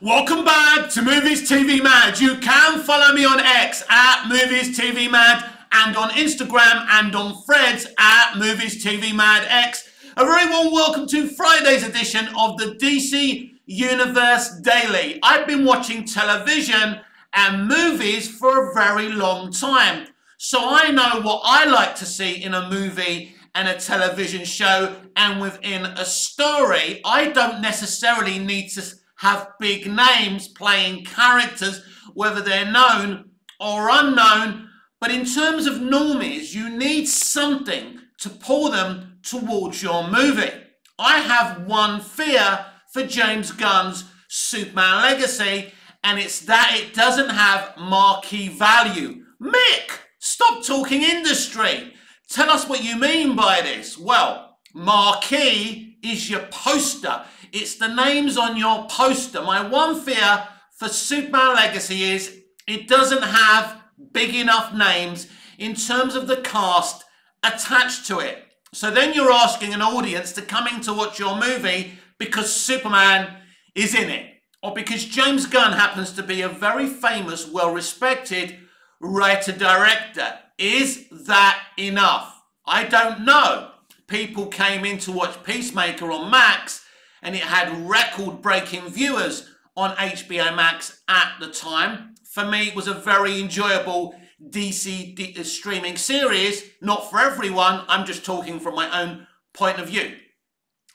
Welcome back to Movies TV Mad. You can follow me on X at Movies TV Mad and on Instagram and on Threads at Movies TV Mad X. A very warm welcome to Friday's edition of the DC Universe Daily. I've been watching television and movies for a very long time, so I know what I like to see in a movie and a television show, and within a story. I don't necessarily need to have big names playing characters, whether they're known or unknown, but in terms of normies, you need something to pull them towards your movie. I have one fear for James Gunn's Superman Legacy, and it's that it doesn't have marquee value. Mick, stop talking industry. Tell us what you mean by this. Well, marquee is your poster. It's the names on your poster. My one fear for Superman Legacy is it doesn't have big enough names in terms of the cast attached to it. So then you're asking an audience to come in to watch your movie because Superman is in it, or because James Gunn happens to be a very famous, well-respected writer-director. Is that enough? I don't know. People came in to watch Peacemaker on Max, and it had record-breaking viewers on HBO Max at the time. For me, it was a very enjoyable DC streaming series. Not for everyone. I'm just talking from my own point of view.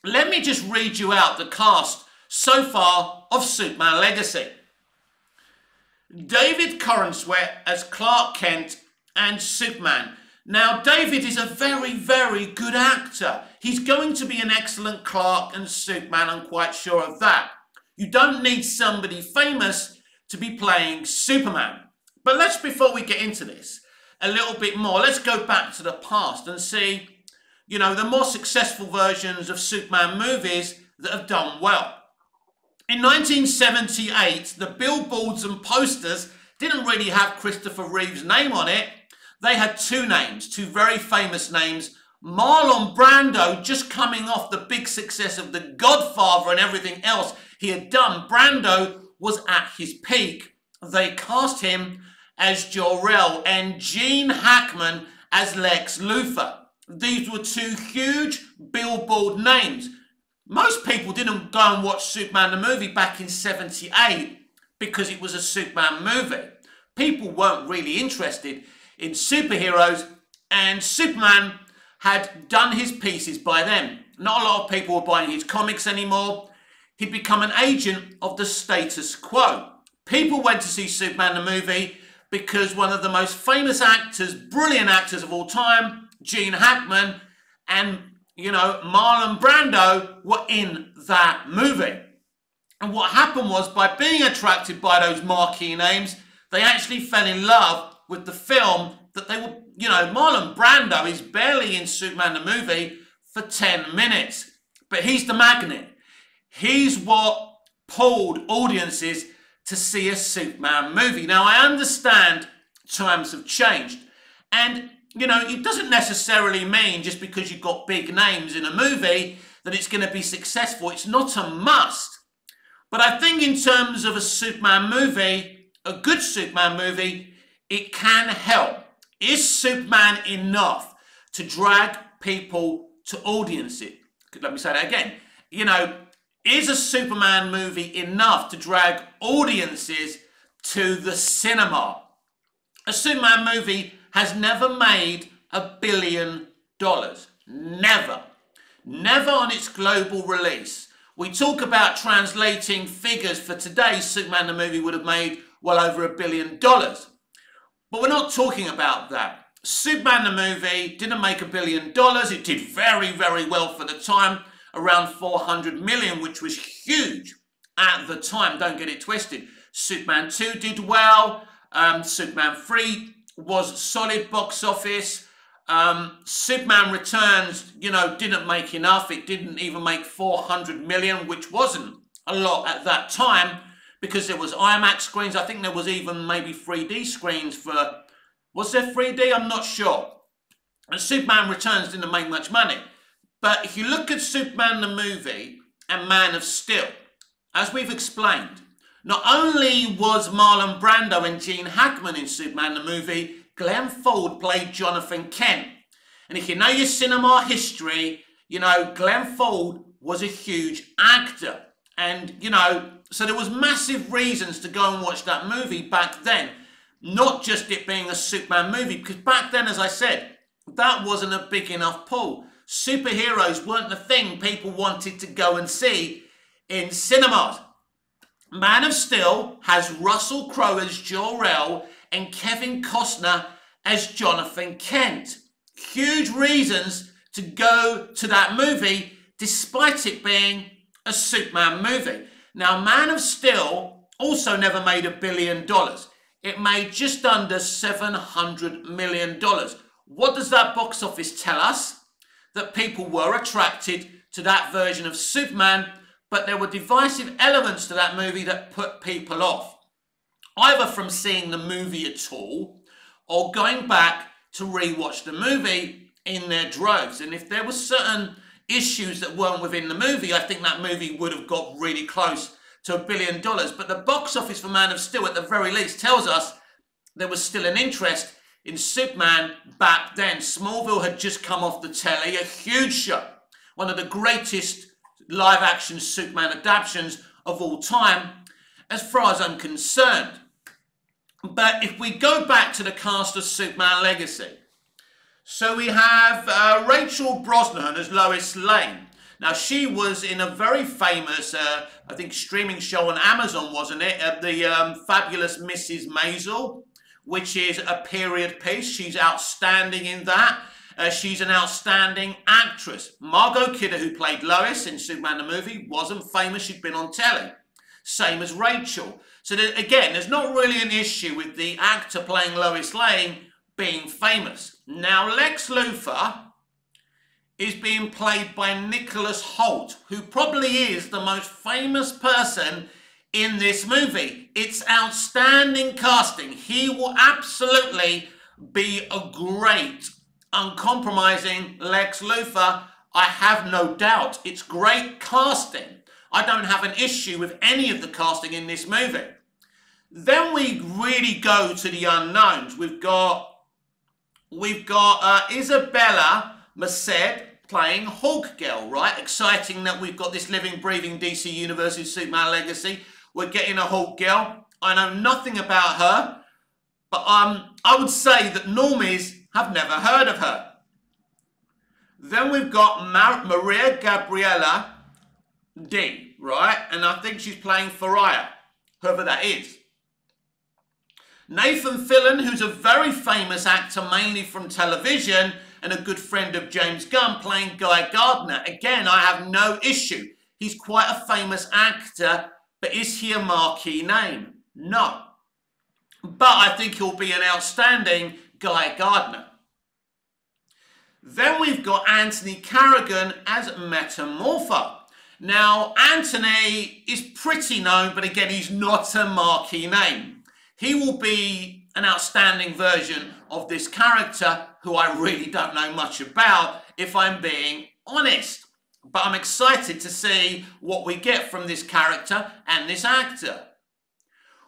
Let me just read you out the cast so far of Superman Legacy. David Corenswet as Clark Kent and Superman. Now, David is a very, very good actor. He's going to be an excellent Clark and Superman, I'm quite sure of that. You don't need somebody famous to be playing Superman. But let's, before we get into this a little bit more, let's go back to the past and see, you know, the more successful versions of Superman movies that have done well. In 1978, the billboards and posters didn't really have Christopher Reeve's name on it. They had two names, two very famous names. Marlon Brando, just coming off the big success of The Godfather and everything else he had done. Brando was at his peak. They cast him as Jor-El and Gene Hackman as Lex Luthor. These were two huge billboard names. Most people didn't go and watch Superman the movie back in '78 because it was a Superman movie. People weren't really interested in superheroes, and Superman had done his pieces by then. Not a lot of people were buying his comics anymore. He'd become an agent of the status quo. People went to see Superman the movie because one of the most famous actors, brilliant actors of all time, Gene Hackman and, you know, Marlon Brando were in that movie. And what happened was, by being attracted by those marquee names, they actually fell in love with the film that they were, you know, Marlon Brando is barely in Superman the movie for 10 minutes. But he's the magnet. He's what pulled audiences to see a Superman movie. Now, I understand times have changed. And, you know, it doesn't necessarily mean just because you've got big names in a movie that it's going to be successful. It's not a must. But I think in terms of a Superman movie, a good Superman movie, it can help. Is Superman enough to drag people to audiences? Let me say that again. You know, is a Superman movie enough to drag audiences to the cinema? A Superman movie has never made $1 billion. Never. Never on its global release. We talk about translating figures for today. Superman the movie would have made well over $1 billion. But we're not talking about that. Superman the movie didn't make $1 billion. It did very, very well for the time, around 400 million, which was huge at the time. Don't get it twisted. Superman 2 did well. Superman 3 was solid box office. Superman Returns, you know, didn't make enough. It didn't even make 400 million, which wasn't a lot at that time, because there was IMAX screens. I think there was even maybe 3D screens for... Was there 3D? I'm not sure. And Superman Returns didn't make much money. But if you look at Superman the movie and Man of Steel, as we've explained, Not only was Marlon Brando and Gene Hackman in Superman the movie, Glenn Ford played Jonathan Kent. And if you know your cinema history, you know Glenn Ford was a huge actor. And, you know, so there was massive reasons to go and watch that movie back then. Not just it being a Superman movie, because back then, as I said, that wasn't a big enough pull. Superheroes weren't the thing people wanted to go and see in cinemas. Man of Steel has Russell Crowe as Jor-El and Kevin Costner as Jonathan Kent. Huge reasons to go to that movie, despite it being a Superman movie. Now, Man of Steel also never made $1 billion. It made just under $700 million. What does that box office tell us? That people were attracted to that version of Superman, but there were divisive elements to that movie that put people off, either from seeing the movie at all or going back to rewatch the movie in their droves. And if there were certain issues that weren't within the movie, I think that movie would have got really close to $1 billion. But the box office for Man of Steel, at the very least, tells us there was still an interest in Superman back then. Smallville had just come off the telly, a huge show, one of the greatest live-action Superman adaptations of all time, as far as I'm concerned. But if we go back to the cast of Superman Legacy, so we have Rachel Brosnahan as Lois Lane. Now, she was in a very famous, I think, streaming show on Amazon, wasn't it? The Fabulous Mrs. Maisel, which is a period piece. She's outstanding in that. She's an outstanding actress. Margot Kidder, who played Lois in Superman the movie, wasn't famous. She'd been on telly. Same as Rachel. So again, there's not really an issue with the actor playing Lois Lane being famous. Now, Lex Luthor is being played by Nicholas Hoult, who probably is the most famous person in this movie. It's outstanding casting. He will absolutely be a great, uncompromising Lex Luthor. I have no doubt. It's great casting. I don't have an issue with any of the casting in this movie. Then we really go to the unknowns. We've got Isabella Merced playing Hawkgirl, right? Exciting that we've got this living, breathing DC Universe in Superman Legacy. We're getting a Hawkgirl. I know nothing about her, but I would say that normies have never heard of her. Then we've got Maria Gabriela D, right? And I think she's playing Faria, whoever that is. Nathan Fillion, who's a very famous actor, mainly from television, and a good friend of James Gunn, playing Guy Gardner. Again, I have no issue. He's quite a famous actor, but is he a marquee name? No. But I think he'll be an outstanding Guy Gardner. Then we've got Anthony Carrigan as Metamorpho. Now, Anthony is pretty known, but again, he's not a marquee name. He will be an outstanding version of this character who I really don't know much about, if I'm being honest. But I'm excited to see what we get from this character and this actor.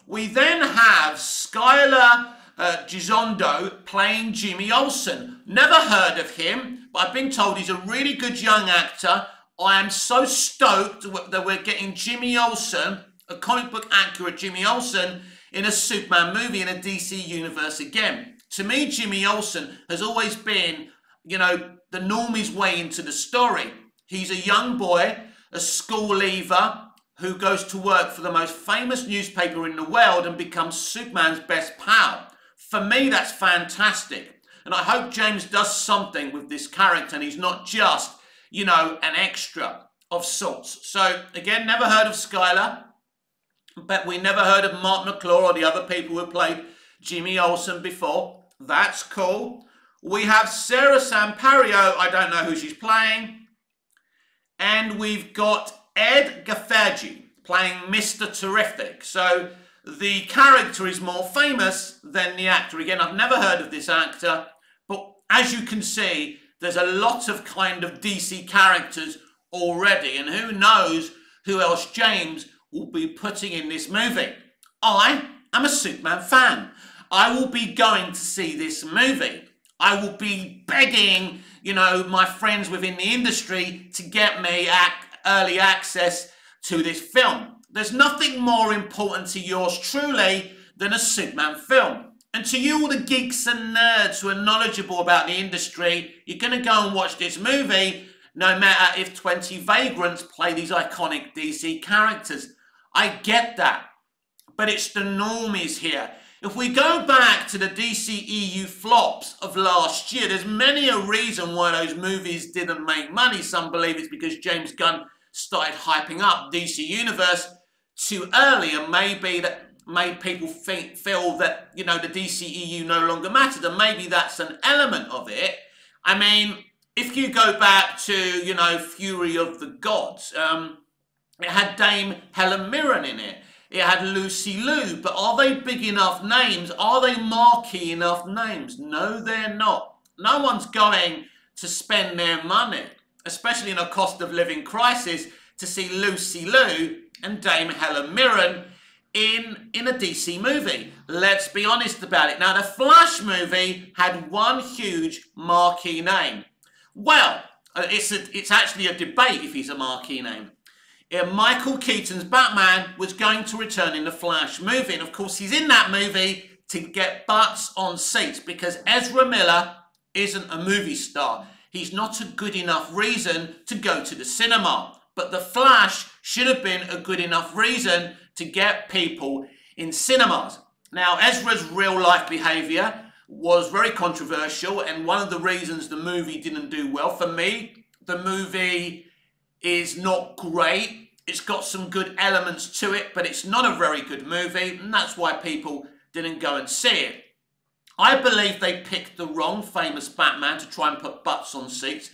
We then have Skylar Gisondo playing Jimmy Olsen. Never heard of him, but I've been told he's a really good young actor. I am so stoked that we're getting Jimmy Olsen, a comic book accurate Jimmy Olsen, in a Superman movie in a DC universe again. To me, Jimmy Olsen has always been, you know, the normie's way into the story. He's a young boy, a school leaver, who goes to work for the most famous newspaper in the world and becomes Superman's best pal. For me, that's fantastic. And I hope James does something with this character and he's not just, you know, an extra of sorts. So, again, never heard of Skylar. But we never heard of Mark McClure or the other people who played Jimmy Olsen before. That's cool. We have Sarah Sampario. I don't know who she's playing. And we've got Ed Gaffagi playing Mr. Terrific. So the character is more famous than the actor. Again, I've never heard of this actor. But as you can see, there's a lot of kind of DC characters already. And who knows who else James will be putting in this movie. I am a Superman fan. I will be going to see this movie. I will be begging, my friends within the industry to get me early access to this film. There's nothing more important to yours truly than a Superman film. And to you, all the geeks and nerds who are knowledgeable about the industry, you're going to go and watch this movie no matter if 20 vagrants play these iconic DC characters. I get that. But it's the normies here. If we go back to the DCEU flops of last year, there's many a reason why those movies didn't make money. Some believe it's because James Gunn started hyping up DC Universe too early, and maybe that made people feel that, the DCEU no longer mattered, and maybe that's an element of it. I mean, if you go back to, Fury of the Gods, it had Dame Helen Mirren in it. It had Lucy Liu, but are they big enough names? Are they marquee enough names? No, they're not. No one's going to spend their money, especially in a cost of living crisis, to see Lucy Liu and Dame Helen Mirren in a DC movie. Let's be honest about it. Now, the Flash movie had one huge marquee name. Well, it's actually a debate if he's a marquee name. Michael Keaton's Batman was going to return in the Flash movie. And of course, he's in that movie to get butts on seats because Ezra Miller isn't a movie star. He's not a good enough reason to go to the cinema. But the Flash should have been a good enough reason to get people in cinemas. Now, Ezra's real life behaviour was very controversial, and one of the reasons the movie didn't do well, for me, the movie is not great. It's got some good elements to it, but it's not a very good movie, and that's why people didn't go and see it. I believe they picked the wrong famous Batman to try and put butts on seats.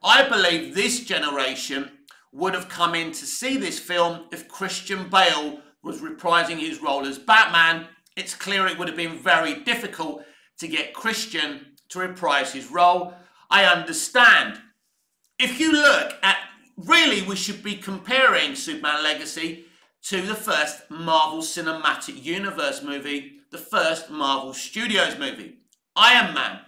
I believe this generation would have come in to see this film if Christian Bale was reprising his role as Batman. It's clear it would have been very difficult to get Christian to reprise his role. I understand. If you look at, really, we should be comparing Superman Legacy to the first Marvel Cinematic Universe movie, the first Marvel Studios movie, Iron Man.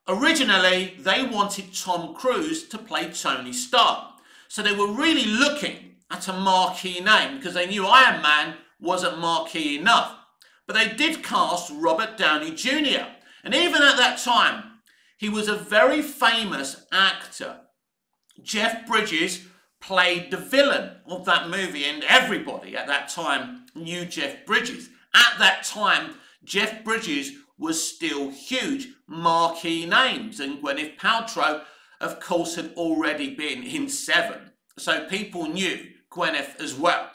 Originally, they wanted Tom Cruise to play Tony Stark. So they were really looking at a marquee name because they knew Iron Man wasn't marquee enough. But they did cast Robert Downey Jr. And even at that time, he was a very famous actor. Jeff Bridges played the villain of that movie, and everybody at that time knew Jeff Bridges. At that time, Jeff Bridges was still huge, marquee names, and Gwyneth Paltrow, of course, had already been in Seven. So people knew Gwyneth as well.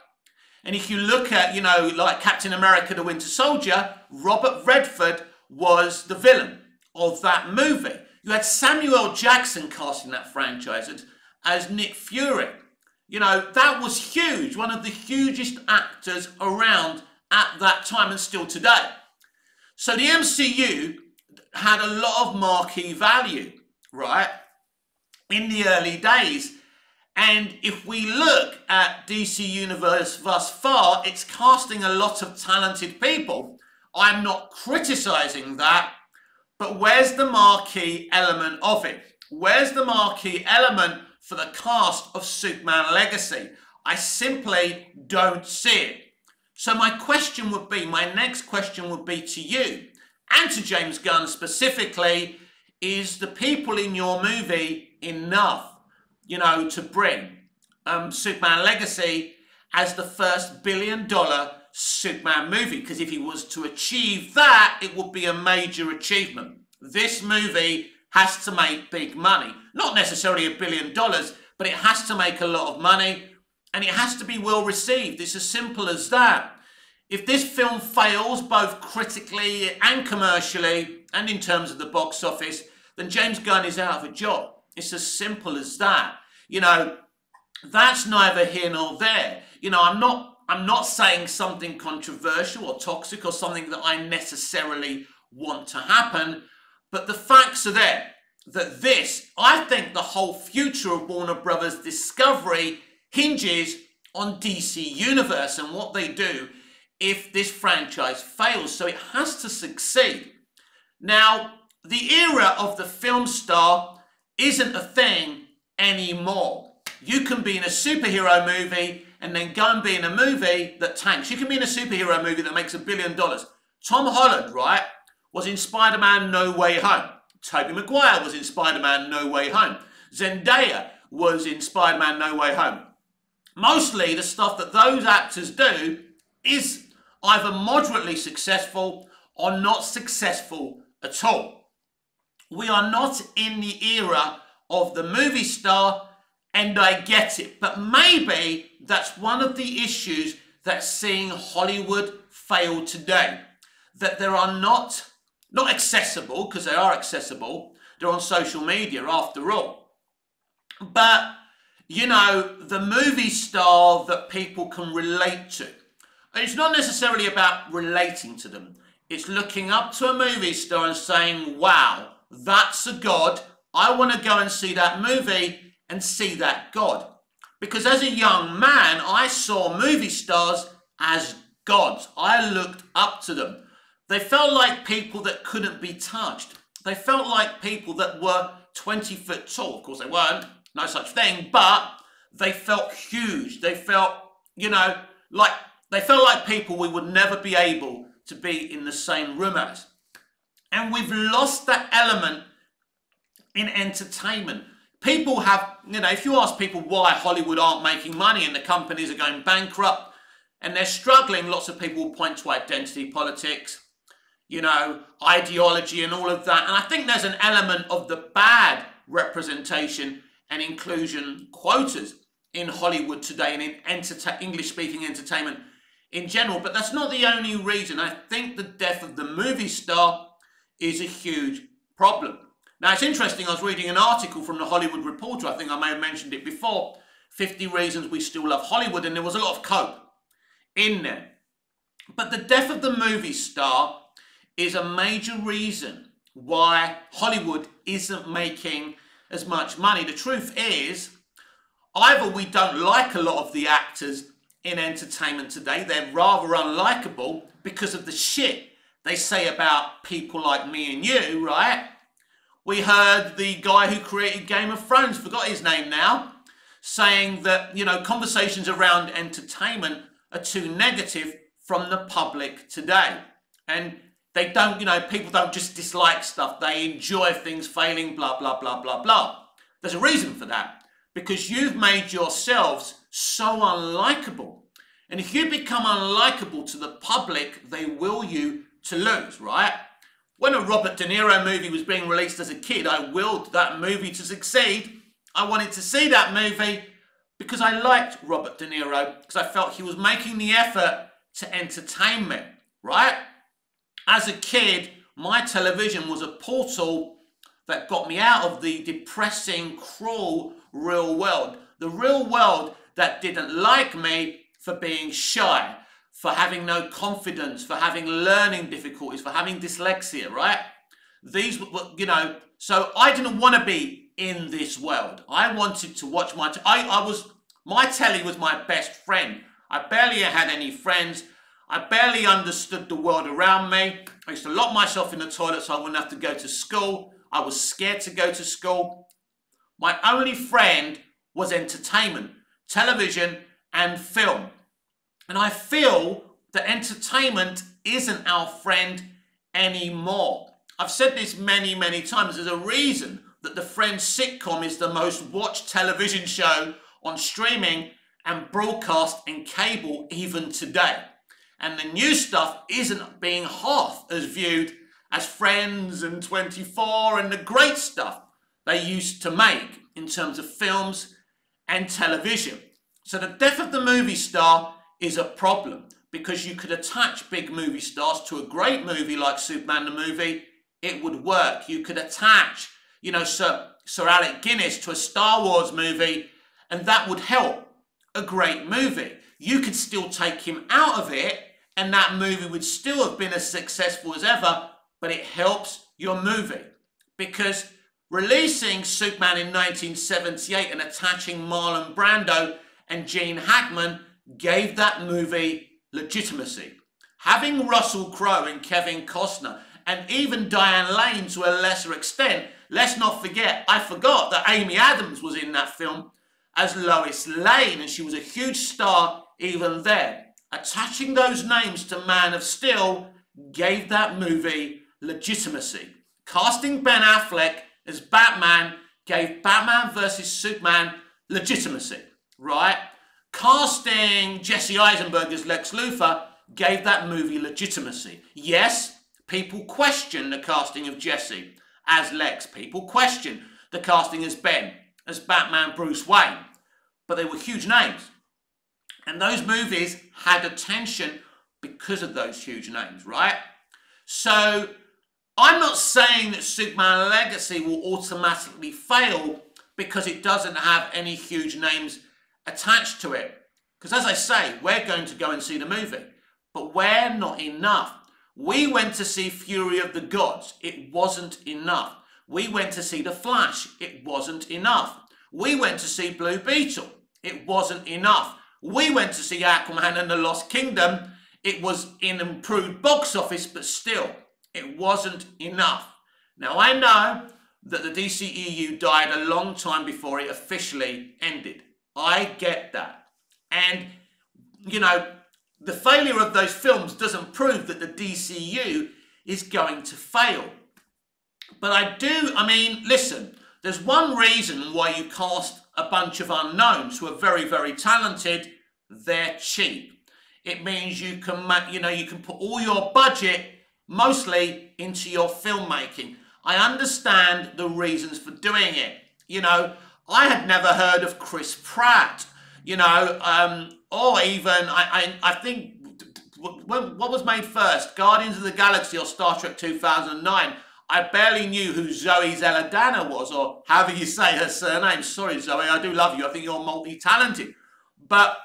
And if you look at, like Captain America the Winter Soldier, Robert Redford was the villain of that movie. You had Samuel L. Jackson casting that franchise as Nick Fury. That was huge, one of the hugest actors around at that time and still today. So the MCU had a lot of marquee value, right, in the early days. And if we look at DC Universe thus far, it's casting a lot of talented people. I'm not criticising that, but where's the marquee element of it? Where's the marquee element for the cast of Superman Legacy? I simply don't see it. So my next question would be to you, and to James Gunn specifically, is the people in your movie enough, to bring Superman Legacy as the first billion-dollar Superman movie? Because if he was to achieve that, it would be a major achievement. This movie has to make big money. Not necessarily $1 billion, but it has to make a lot of money, and it has to be well received. It's as simple as that. If this film fails, both critically and commercially, and in terms of the box office, then James Gunn is out of a job. It's as simple as that. That's neither here nor there. I'm not saying something controversial or toxic or something that I necessarily want to happen, but the facts are there. I think the whole future of Warner Brothers Discovery hinges on DC Universe and what they do if this franchise fails. So it has to succeed. Now, the era of the film star isn't a thing anymore. You can be in a superhero movie and then go and be in a movie that tanks. You can be in a superhero movie that makes $1 billion. Tom Holland, right, was in Spider-Man No Way Home. Tobey Maguire was in Spider-Man No Way Home. Zendaya was in Spider-Man No Way Home. Mostly the stuff that those actors do is either moderately successful or not successful at all. We are not in the era of the movie star, and I get it. But maybe that's one of the issues that's seeing Hollywood fail today. That there are not accessible, because they are accessible, they're on social media after all. But, you know, the movie star that people can relate to. It's not necessarily about relating to them. It's looking up to a movie star and saying, wow, that's a god. I want to go and see that movie and see that god. Because as a young man, I saw movie stars as gods. I looked up to them. They felt like people that couldn't be touched. They felt like people that were 20 foot tall. Of course, they weren't. No such thing. But they felt huge. They felt, you know, like they felt like people we would never be able to be in the same room as. And we've lost that element in entertainment. People have, you know, if you ask people why Hollywood aren't making money and the companies are going bankrupt and they're struggling, lots of people will point to identity politics, you know, ideology and all of that. And I think there's an element of the bad representation and inclusion quotas in Hollywood today and in English-speaking entertainment in general. But that's not the only reason. I think the death of the movie star is a huge problem. Now, it's interesting, I was reading an article from the Hollywood Reporter, I think I may have mentioned it before, 50 Reasons We Still Love Hollywood, and there was a lot of cope in there. But the death of the movie star is a major reason why Hollywood isn't making as much money. The truth is, either we don't like a lot of the actors in entertainment today, they're rather unlikable because of the shit they say about people like me and you, right? We heard the guy who created Game of Thrones, forgot his name now, saying that, you know, conversations around entertainment are too negative from the public today. And they don't, you know, people don't just dislike stuff, they enjoy things failing, blah, blah, blah, blah, blah. There's a reason for that, because you've made yourselves so unlikable. And if you become unlikable to the public, they will you to lose, right? When a Robert De Niro movie was being released as a kid, I willed that movie to succeed. I wanted to see that movie because I liked Robert De Niro, because I felt he was making the effort to entertain me, right? As a kid, my television was a portal that got me out of the depressing, cruel real world. The real world that didn't like me for being shy, for having no confidence, for having learning difficulties, for having dyslexia, right? These were, you know, so I didn't want to be in this world. I wanted to watch my my telly was my best friend. I barely had any friends. I barely understood the world around me. I used to lock myself in the toilet so I wouldn't have to go to school. I was scared to go to school. My only friend was entertainment, television and film. And I feel that entertainment isn't our friend anymore. I've said this many, many times. There's a reason that the Friends sitcom is the most watched television show on streaming and broadcast and cable even today. And the new stuff isn't being half as viewed as Friends and 24 and the great stuff they used to make in terms of films and television. So the death of the movie star is a problem, because you could attach big movie stars to a great movie like Superman the movie, it would work. You could attach, you know, Sir Alec Guinness to a Star Wars movie, and that would help a great movie. You could still take him out of it, and that movie would still have been as successful as ever, but it helps your movie. Because releasing Superman in 1978 and attaching Marlon Brando and Gene Hackman gave that movie legitimacy. Having Russell Crowe and Kevin Costner, and even Diane Lane to a lesser extent, let's not forget, I forgot that Amy Adams was in that film as Lois Lane, and she was a huge star even there. Attaching those names to Man of Steel gave that movie legitimacy. Casting Ben Affleck as Batman gave Batman vs Superman legitimacy, right? Casting Jesse Eisenberg as Lex Luthor gave that movie legitimacy. Yes, people question the casting of Jesse as Lex. People question the casting as Ben, as Batman Bruce Wayne. But they were huge names. And those movies had attention because of those huge names, right? So I'm not saying that Superman Legacy will automatically fail because it doesn't have any huge names attached to it. Because as I say, we're going to go and see the movie. But we're not enough. We went to see Fury of the Gods. It wasn't enough. We went to see The Flash. It wasn't enough. We went to see Blue Beetle. It wasn't enough. We went to see Aquaman and the Lost Kingdom. It was in improved box office, but still, it wasn't enough. Now, I know that the DCEU died a long time before it officially ended. I get that. And, you know, the failure of those films doesn't prove that the DCU is going to fail. But I mean, listen, there's one reason why you cast a bunch of unknowns who are very, very talented. They're cheap. It means you can, you can put all your budget mostly into your filmmaking. I understand the reasons for doing it. You know, I had never heard of Chris Pratt, you know, or even, I think, what was made first? Guardians of the Galaxy or Star Trek 2009? I barely knew who Zoe Zeladana was, or however you say her surname. Sorry, Zoe, I do love you. I think you're multi-talented. But,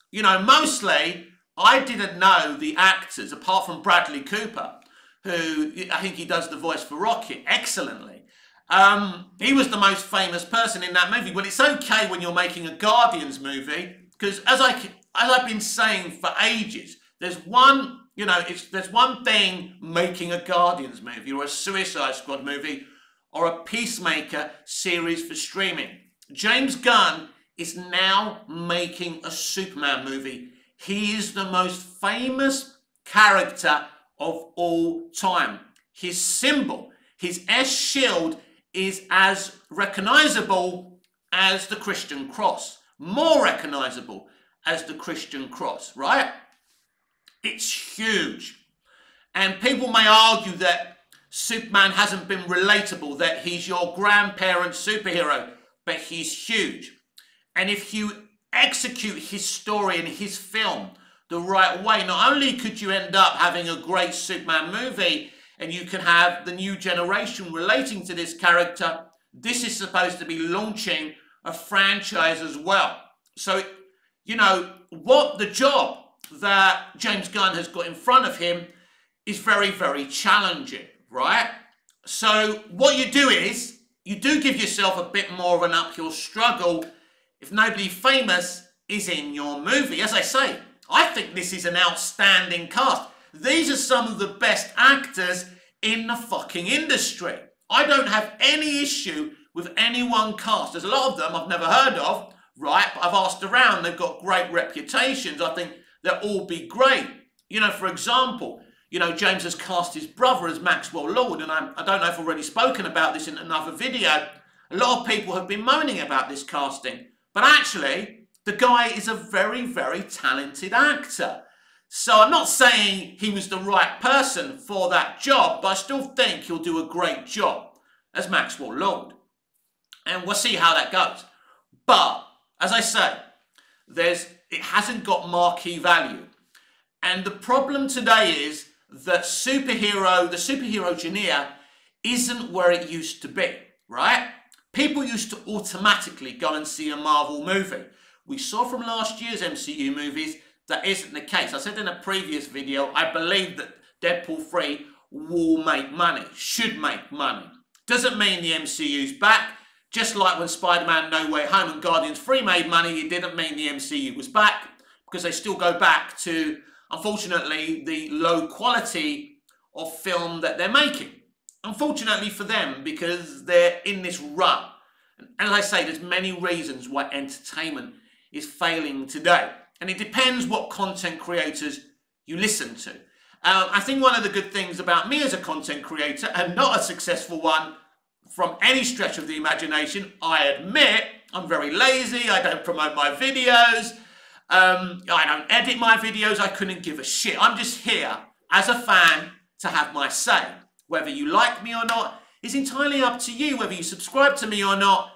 you know, mostly, I didn't know the actors, apart from Bradley Cooper, who I think he does the voice for Rocket excellently. He was the most famous person in that movie. Well, it's okay when you're making a Guardians movie, because as I've been saying for ages, there's one thing making a Guardians movie or a Suicide Squad movie or a Peacemaker series for streaming. James Gunn is now making a Superman movie. He is the most famous character of all time. His symbol, his S shield, is as recognizable as the Christian cross. More recognizable as the Christian cross, right? It's huge. And people may argue that Superman hasn't been relatable, that he's your grandparent's superhero, but he's huge. And if you execute his story and his film the right way, not only could you end up having a great Superman movie and you can have the new generation relating to this character, this is supposed to be launching a franchise as well. So, you know, what the job that James Gunn has got in front of him is very, very challenging, right? So what you do is, you do give yourself a bit more of an uphill struggle if nobody famous is in your movie. As I say, I think this is an outstanding cast. These are some of the best actors in the fucking industry. I don't have any issue with any one cast. There's a lot of them I've never heard of, right? But I've asked around, they've got great reputations. I think they'll all be great. You know, for example, you know, James has cast his brother as Maxwell Lord, and I don't know if I've already spoken about this in another video. A lot of people have been moaning about this casting, but actually, the guy is a very, very talented actor. So I'm not saying he was the right person for that job, but I still think he'll do a great job as Maxwell Lord. And we'll see how that goes. But, as I say, it hasn't got marquee value. And the problem today is that the superhero genre isn't where it used to be, right? People used to automatically go and see a Marvel movie. We saw from last year's MCU movies that isn't the case. I said in a previous video, I believe that Deadpool 3 will make money, should make money. Doesn't mean the MCU's back, Just like when Spider-Man No Way Home and Guardians 3 made money, it didn't mean the MCU was back, because they still go back to, unfortunately, the low quality of film that they're making. Unfortunately for them, because they're in this rut. And as I say, there's many reasons why entertainment is failing today. And it depends what content creators you listen to. I think one of the good things about me as a content creator, and not a successful one from any stretch of the imagination, I admit, I'm very lazy, I don't promote my videos, I don't edit my videos, I couldn't give a shit. I'm just here as a fan to have my say. Whether you like me or not is entirely up to you. Whether you subscribe to me or not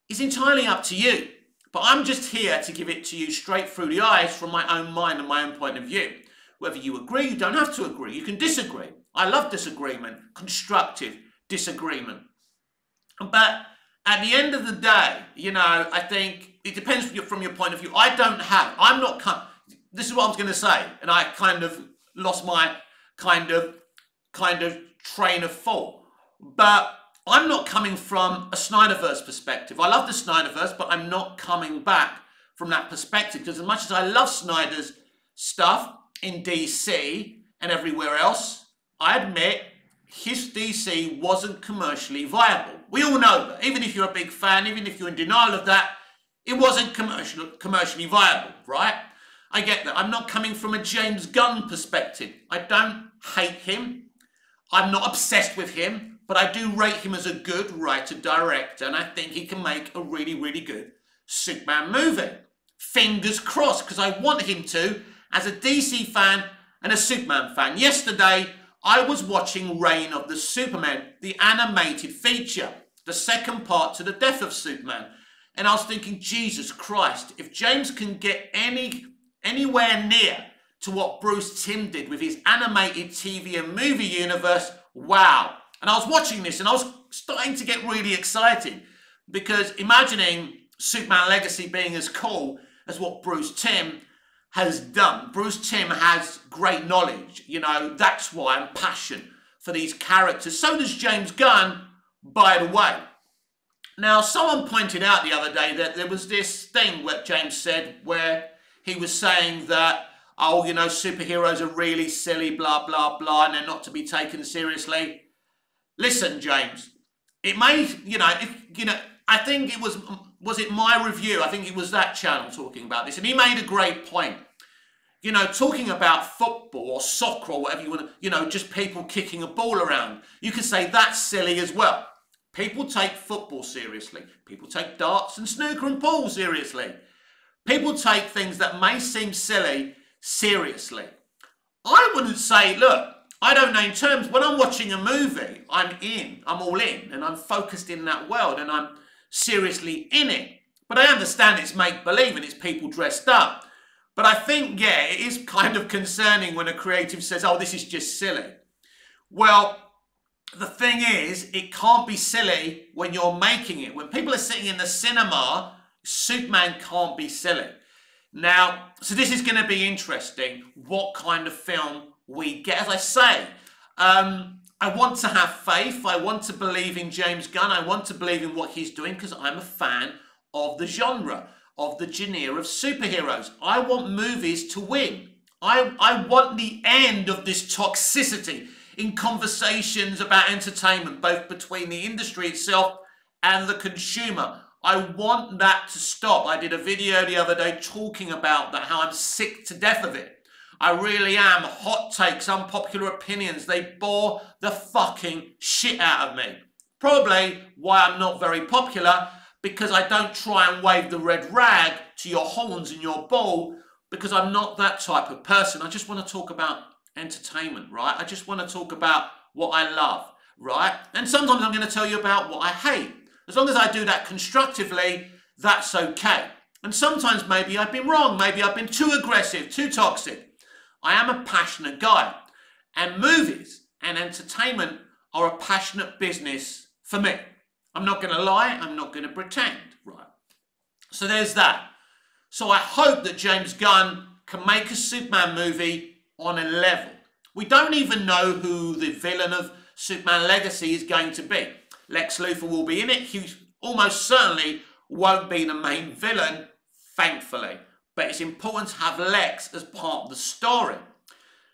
is entirely up to you. But I'm just here to give it to you straight through the eyes from my own mind and my own point of view. Whether you agree, you don't have to agree. You can disagree. I love disagreement, constructive disagreement. But at the end of the day, you know, I think it depends from your point of view. This is what I was going to say, and I kind of lost my kind of train of thought. But I'm not coming from a Snyderverse perspective. I love the Snyderverse, but I'm not coming back from that perspective, because as much as I love Snyder's stuff in DC and everywhere else, I admit his DC wasn't commercially viable. We all know that. Even if you're a big fan, even if you're in denial of that, it wasn't commercially viable, right? I get that. I'm not coming from a James Gunn perspective. I don't hate him. I'm not obsessed with him, but I do rate him as a good writer-director, and I think he can make a really, really good Superman movie. Fingers crossed, because I want him to, as a DC fan and a Superman fan. Yesterday, I was watching Reign of the Superman, the animated feature, the second part to the death of Superman. And I was thinking, Jesus Christ, if James can get anywhere near to what Bruce Timm did with his animated TV and movie universe, wow. And I was watching this and I was starting to get really excited, because imagining Superman Legacy being as cool as what Bruce Timm has done. Bruce Timm has great knowledge, you know, that's why I'm passionate for these characters. So does James Gunn, by the way. Now, someone pointed out the other day that there was this thing that James said where he was saying that, oh, you know, superheroes are really silly, blah, blah, blah, and they're not to be taken seriously. Listen, James, it may, I think it was it My Review? I think it was that channel talking about this, and he made a great point. You know, talking about football or soccer or whatever you want to, just people kicking a ball around. You can say that's silly as well. People take football seriously. People take darts and snooker and pool seriously. People take things that may seem silly seriously. I wouldn't say, look, I don't name terms. When I'm watching a movie, I'm all in, and I'm focused in that world, and I'm seriously in it. But I understand it's make-believe and it's people dressed up. But I think, yeah, it is kind of concerning when a creative says, oh, this is just silly. Well, the thing is, it can't be silly when you're making it. When people are sitting in the cinema, Superman can't be silly. Now, so this is going to be interesting, what kind of film we get. As I say, I want to have faith. I want to believe in James Gunn. I want to believe in what he's doing, because I'm a fan of the genre, of the genre of superheroes. I want movies to win. I want the end of this toxicity in conversations about entertainment, both between the industry itself and the consumer. I want that to stop. I did a video the other day talking about that, how I'm sick to death of it. I really am. Hot takes, unpopular opinions, they bore the fucking shit out of me. Probably why I'm not very popular, because I don't try and wave the red rag to your horns and your ball, because I'm not that type of person. I just want to talk about entertainment, right? I just want to talk about what I love, right? And sometimes I'm going to tell you about what I hate. As long as I do that constructively, that's okay. And sometimes maybe I've been wrong. Maybe I've been too aggressive, too toxic. I am a passionate guy. And movies and entertainment are a passionate business for me. I'm not going to lie. I'm not going to pretend, right? So there's that. So I hope that James Gunn can make a Superman movie on a level. We don't even know who the villain of Superman Legacy is going to be. Lex Luthor will be in it. almost certainly won't be the main villain, thankfully. But it's important to have Lex as part of the story.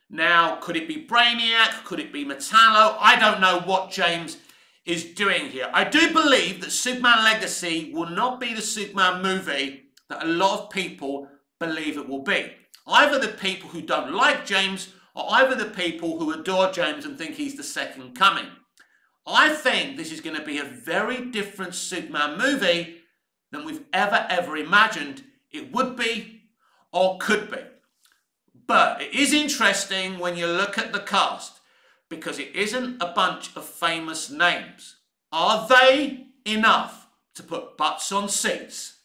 Now, could it be Brainiac? Could it be Metallo? I don't know what James is doing here. I do believe that Superman Legacy will not be the Superman movie that a lot of people believe it will be. Either the people who don't like James or either the people who adore James and think he's the second coming. I think this is going to be a very different Superman movie than we've ever imagined it would be or could be. But it is interesting when you look at the cast, because it isn't a bunch of famous names. Are they enough to put butts on seats?